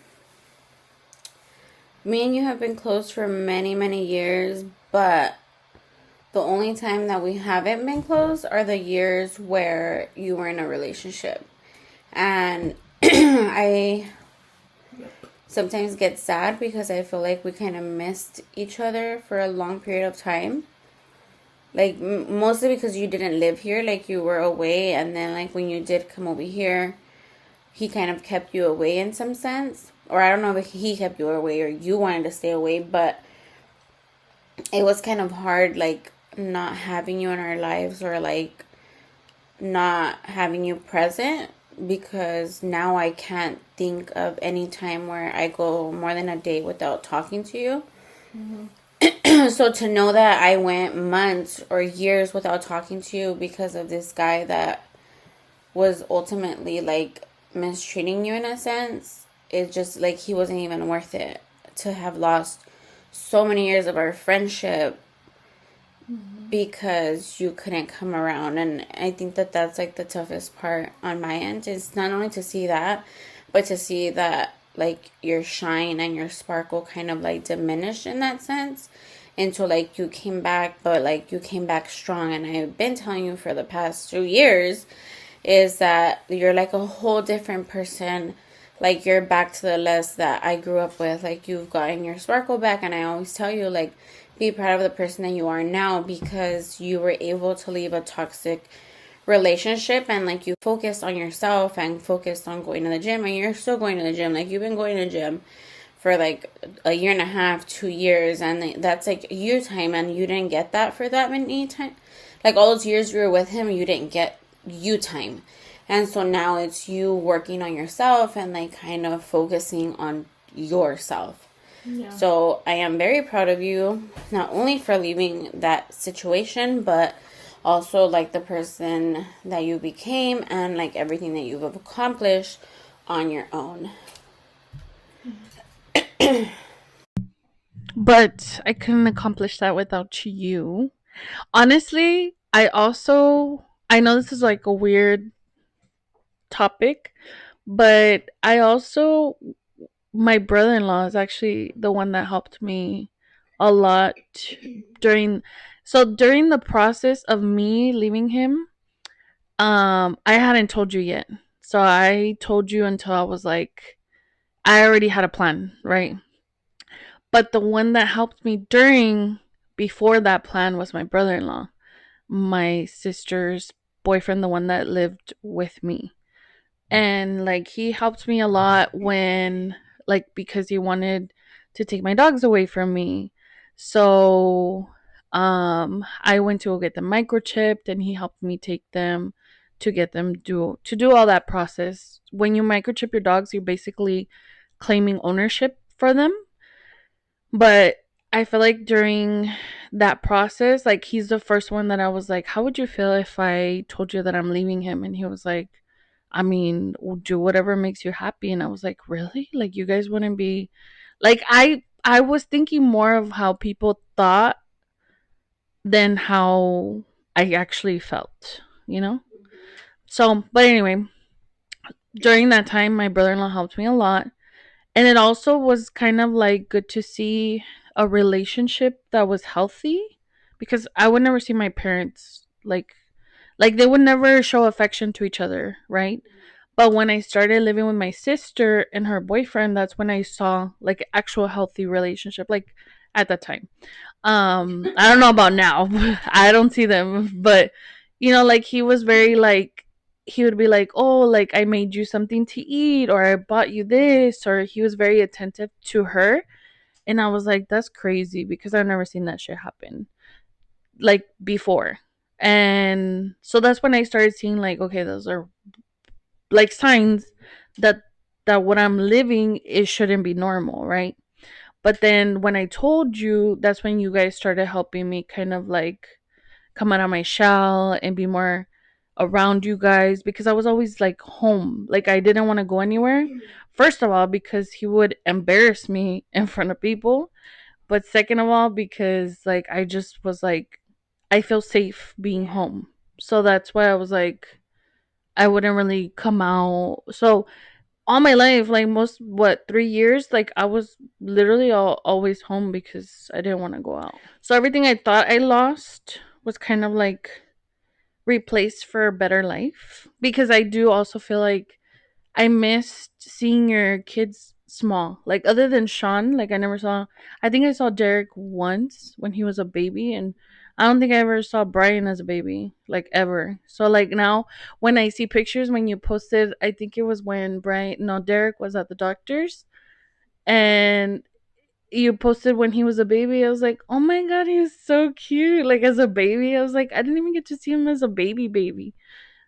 Me and you have been close for many, many years, but the only time that we haven't been close are the years where you were in a relationship. And I sometimes get sad because I feel like we kind of missed each other for a long period of time. Like, mostly because you didn't live here, like, you were away, and then, like, when you did come over here, he kind of kept you away in some sense. Or I don't know if he kept you away or you wanted to stay away, but it was kind of hard, like, not having you in our lives or, like, not having you present because now I can't think of any time where I go more than a day without talking to you. So to know that I went months or years without talking to you because of this guy that was ultimately like mistreating you in a sense, it's just like he wasn't even worth it to have lost so many years of our friendship because you couldn't come around. And I think that that's like the toughest part on my end is not only to see that, but to see that like your shine and your sparkle kind of like diminished in that sense until like you came back, but like you came back strong. And I've been telling you for the past 2 years is that you're like a whole different person. Like you're back to the Les that I grew up with. Like you've gotten your sparkle back. And I always tell you, like, be proud of the person that you are now because you were able to leave a toxic relationship and like you focused on yourself and focused on going to the gym, and you're still going to the gym. Like you've been going to the gym for like a year and a half, 2 years, and that's like you time, and you didn't get that for that many time. Like all those years you were with him, you didn't get you time. And so now it's you working on yourself and like kind of focusing on yourself. Yeah. So I am very proud of you, not only for leaving that situation, but also like the person that you became and like everything that you've accomplished on your own. But I couldn't accomplish that without you. Honestly, I know this is like a weird topic, but I also my brother-in-law is actually the one that helped me a lot during during the process of me leaving him. I hadn't told you yet. So I told you until I was like I already had a plan, right? But the one that helped me during before that plan was my brother-in-law, my sister's boyfriend, the one that lived with me. And like he helped me a lot when like because he wanted to take my dogs away from me. So I went to go get them microchipped and he helped me take them to get them to do all that process. When you microchip your dogs, you're basically claiming ownership for them. But I feel like during that process, like he's the first one that I was like, how would you feel if I told you that I'm leaving him? And he was like, I mean, do whatever makes you happy. And I was like, really? Like you guys wouldn't be like I was thinking more of how people thought than how I actually felt, you know? So, but anyway, during that time my brother-in-law helped me a lot. And it also was kind of like good to see a relationship that was healthy because I would never see my parents like they would never show affection to each other, right? But when I started living with my sister and her boyfriend, that's when I saw like actual healthy relationship like at that time. I don't know about now. I don't see them, but like he was very like he would be like, "Oh, like I made you something to eat or I bought you this," or he was very attentive to her. And I was like, "That's crazy because I've never seen that shit happen." like before. And so that's when I started seeing like, okay, those are like signs that what I'm living, it shouldn't be normal, right? But then when I told you, that's when you guys started helping me kind of like come out of my shell and be more around you guys, because I was always like home. Like I didn't want to go anywhere. First of all, because he would embarrass me in front of people. But second of all, because like I just was like, I feel safe being home. So that's why I was like, I wouldn't really come out. So all my life, like most, what, 3 years, like I was literally always home because I didn't want to go out. So everything I thought I lost was kind of like replaced for a better life, because I do also feel like I missed seeing your kids small. Like other than Sean, like I never saw. I think I saw Derek once when he was a baby, and I don't think I ever saw Brian as a baby, like ever. So like now, when I see pictures when you posted, I think it was when Derek was at the doctor's, and you posted when he was a baby. I was like, oh my god, he's so cute. Like as a baby, I was like, I didn't even get to see him as a baby.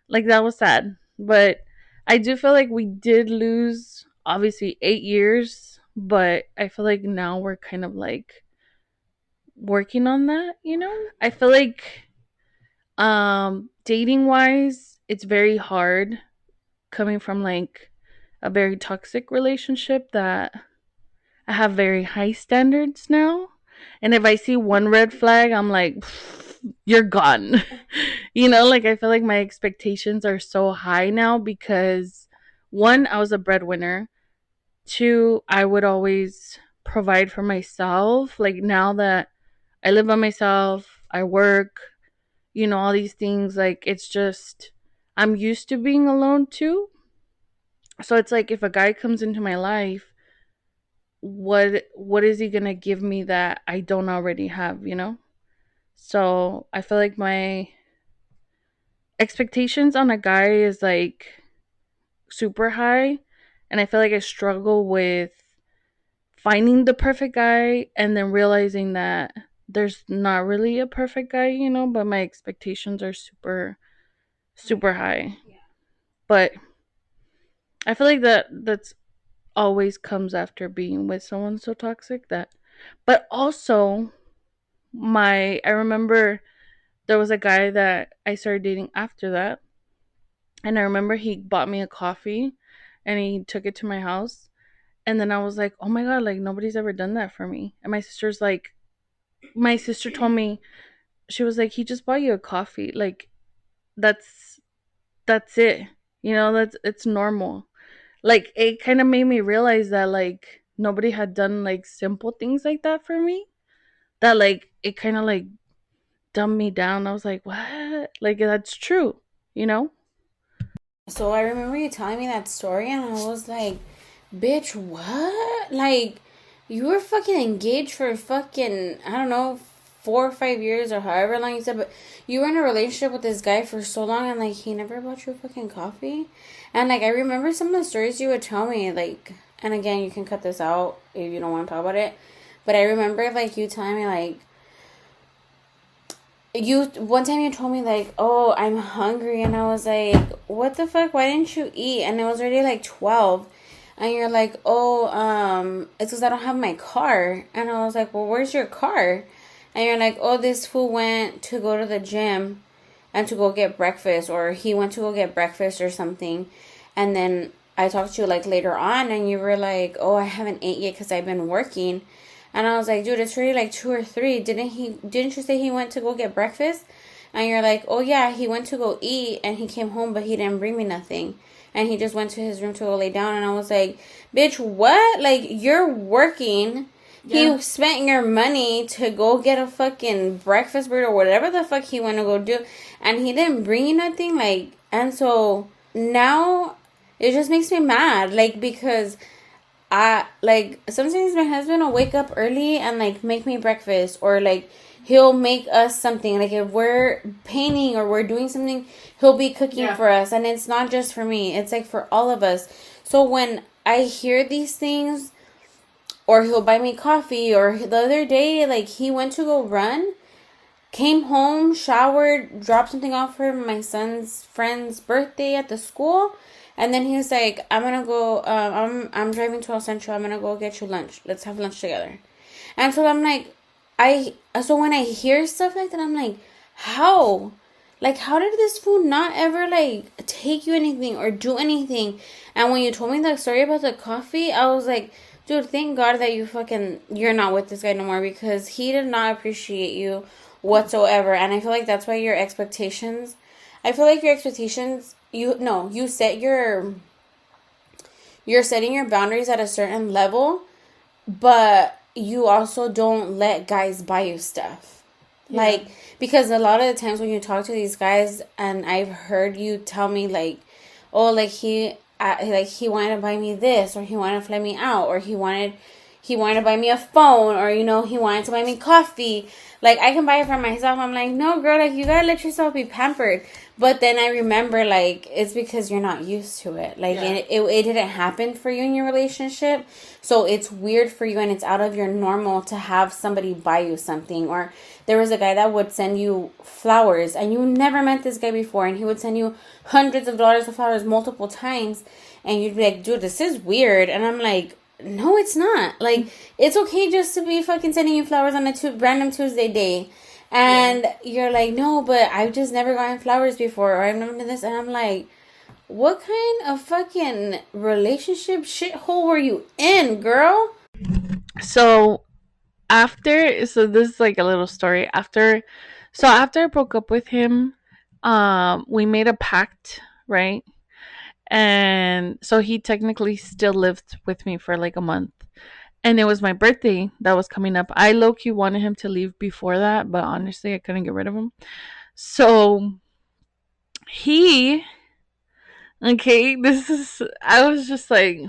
Like that was sad. But I do feel like we did lose obviously 8 years, but I feel like now we're kind of like working on that. I feel like dating wise, it's very hard coming from like a very toxic relationship that I have very high standards now. And if I see one red flag, I'm like, you're gone. Like I feel like my expectations are so high now because one, I was a breadwinner. Two, I would always provide for myself. Like now that I live by myself, I work, all these things, like it's just, I'm used to being alone too. So it's like if a guy comes into my life, what is he gonna give me that I don't already have? So I feel like my expectations on a guy is like super high, and I feel like I struggle with finding the perfect guy and then realizing that there's not really a perfect guy, but my expectations are super high. But I feel like that's always comes after being with someone so toxic that, but also I remember there was a guy that I started dating after that, and I remember he bought me a coffee and he took it to my house, and then I was like, "Oh my god, like nobody's ever done that for me." And my sister told me, she was like, "He just bought you a coffee. Like that's it. That's it's normal." Like it kind of made me realize that like nobody had done like simple things like that for me. That like it kind of like dumbed me down. I was like, "What?" Like that's true, you know? So I remember you telling me that story, and I was like, bitch, what? Like, you were fucking engaged for fucking, I don't know, 4 or 5 years or however long you said, but you were in a relationship with this guy for so long, and like, he never bought you a fucking coffee? And like, I remember some of the stories you would tell me, like, and again, you can cut this out if you don't want to talk about it, but I remember like you telling me, like, you one time you told me like, oh, I'm hungry, and I was like, what the fuck, why didn't you eat? And it was already like 12, and you're like, oh, it's because I don't have my car. And I was like, well, where's your car? And you're like, oh, this fool went to go to the gym and to go get breakfast, or he went to go get breakfast or something. And then I talked to you like later on, and you were like, oh, I haven't ate yet because I've been working. And I was like, dude, it's already like 2 or 3. Didn't you say he went to go get breakfast? And you're like, oh yeah, he went to go eat and he came home, but he didn't bring me nothing. And he just went to his room to go lay down. And I was like, bitch, what? Like, you're working. Yeah. He spent your money to go get a fucking breakfast burrito or whatever the fuck he went to go do. And he didn't bring you nothing. Like, and so now it just makes me mad. Like, because I like sometimes my husband will wake up early and like make me breakfast, or like he'll make us something. Like if we're painting or we're doing something, he'll be cooking for us, and it's not just for me, it's like for all of us. So when I hear these things, or he'll buy me coffee, or the other day like he went to go run, came home, showered, dropped something off for my son's friend's birthday at the school, and then he was like, "I'm gonna go. I'm driving to El Centro. I'm gonna go get you lunch. Let's have lunch together." And so I'm like, I so when I hear stuff like that, I'm like, how? Like, how did this fool not ever like take you anything or do anything? And when you told me that story about the coffee, I was like, dude, thank God that you're not with this guy no more, because he did not appreciate you whatsoever. And I feel like that's why your expectations, I feel like your expectations, you no, you set you're setting your boundaries at a certain level, but you also don't let guys buy you stuff. Yeah. Like, because a lot of the times when you talk to these guys, and I've heard you tell me like, oh, like he wanted to buy me this, or he wanted to fly me out, or he wanted to buy me a phone, or he wanted to buy me coffee. Like, I can buy it for myself. I'm like, no, girl, like, you gotta let yourself be pampered. But then I remember, like, it's because you're not used to it. Like, yeah. it didn't happen for you in your relationship. So it's weird for you, and it's out of your normal to have somebody buy you something. Or there was a guy that would send you flowers, and you never met this guy before, and he would send you hundreds of dollars of flowers multiple times. And you'd be like, dude, this is weird. And I'm like, no, it's not. Like, it's okay just to be fucking sending you flowers on a random Tuesday day. And yeah. You're like, no, but I've just never gotten flowers before, or I've never done this. And I'm like, what kind of fucking relationship shithole were you in, girl? So so this is like a little story. After I broke up with him, we made a pact, right? And so he technically still lived with me for like a month. And it was my birthday that was coming up. I low key wanted him to leave before that, but honestly, I couldn't get rid of him. So he, okay, I was just like,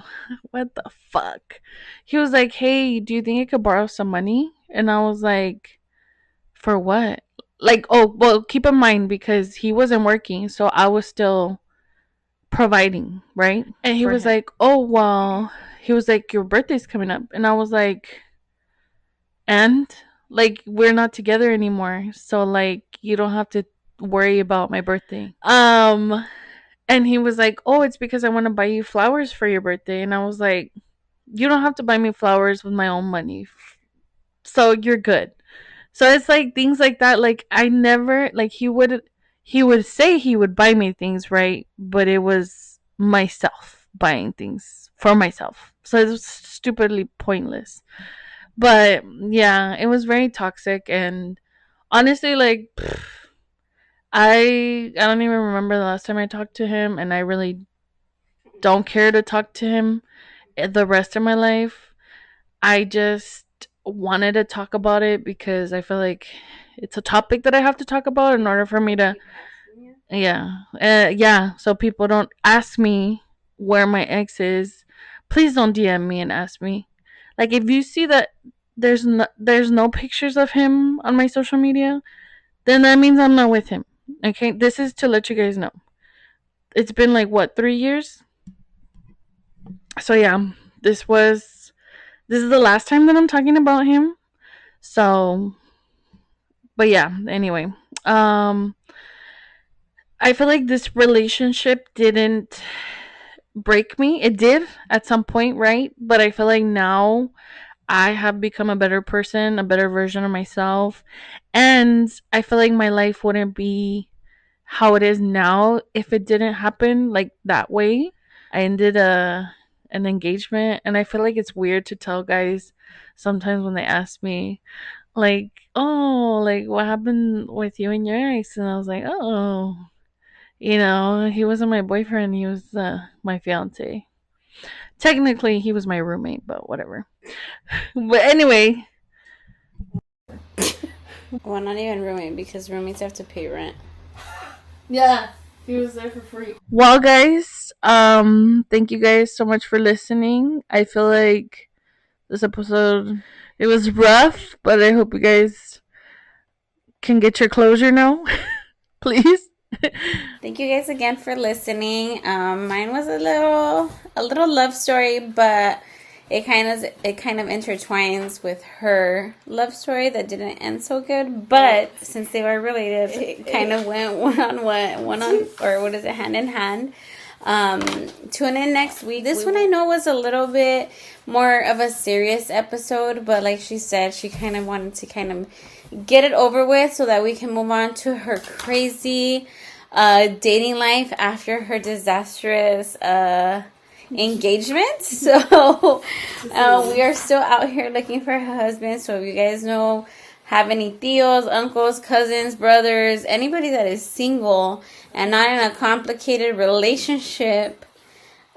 what the fuck? He was like, hey, do you think I could borrow some money? And I was like, for what? Like, oh, well, keep in mind because he wasn't working, so I was still providing, right? And he was like, oh, well, he was like, your birthday's coming up. And I was like, and like, we're not together anymore. So, like, you don't have to worry about my birthday. And he was like, oh, it's because I want to buy you flowers for your birthday. And I was like, you don't have to buy me flowers with my own money. So you're good. So it's like things like that. Like, I never, like, he would say he would buy me things, right? But it was myself buying things for myself. So it was stupidly pointless. But yeah, it was very toxic. And honestly, like, I don't even remember the last time I talked to him, and I really don't care to talk to him the rest of my life. I just wanted to talk about it because I feel like it's a topic that I have to talk about in order for me to, yeah, yeah. So people don't ask me where my ex is. Please don't DM me and ask me. Like, if you see that there's no pictures of him on my social media, then that means I'm not with him. Okay, this is to let you guys know. It's been like what, 3 years? So yeah, this is the last time that I'm talking about him. So, but yeah, anyway, um I feel like this relationship didn't break me. It did at some point, right? But I feel like now I have become a better person, a better version of myself, and I feel like my life wouldn't be how it is now if it didn't happen like that way. I ended an engagement, and I feel like it's weird to tell guys sometimes when they ask me like, oh, like, what happened with you and your ex? And I was like, oh, he wasn't my boyfriend, he was my fiance. Technically he was my roommate, but whatever. But anyway, Well, not even roommate, because roommates have to pay rent. yeah, he was there for free. Well, guys, thank you guys so much for listening. I feel like this episode, it was rough, but I hope you guys can get your closure now. Please. Thank you guys again for listening. Mine was a little love story, but it kind of intertwines with her love story that didn't end so good. But since they were related, it kind of went hand in hand. Tune in next week. This one I know was a little bit more of a serious episode, but like she said, she kind of wanted to kind of get it over with so that we can move on to her crazy dating life after her disastrous engagement. So we are still out here looking for her husband. So if you guys have any tios, uncles, cousins, brothers, anybody that is single and not in a complicated relationship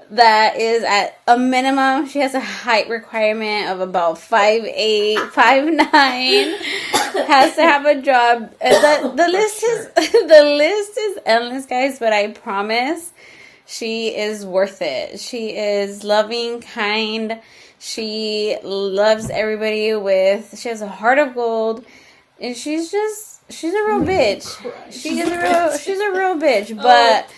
that is at a minimum, she has a height requirement of about 5'8", 5'9", has to have a job. The list is the list is endless, guys, but I promise she is worth it. She is loving, kind. She loves everybody she has a heart of gold. And she's a real bitch. She's a real bitch. But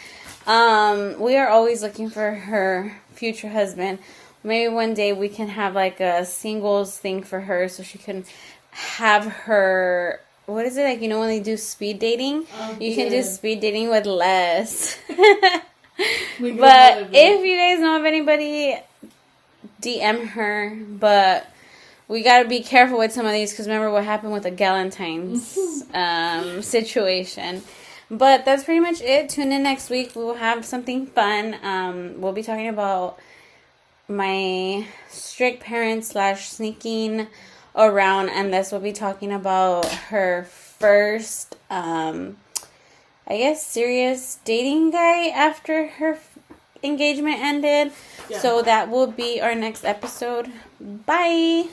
we are always looking for her future husband. Maybe one day we can have like a singles thing for her so she can have her, what is it, like, when they do speed dating? You can do speed dating with less. But if you guys know of anybody, DM her. But we gotta be careful with some of these because remember what happened with the Galentine's situation. But that's pretty much it. Tune in next week. We will have something fun. We'll be talking about my strict parents / sneaking around, and this will be talking about her first I guess serious dating guy after her engagement ended. Yeah. So that will be our next episode. Bye.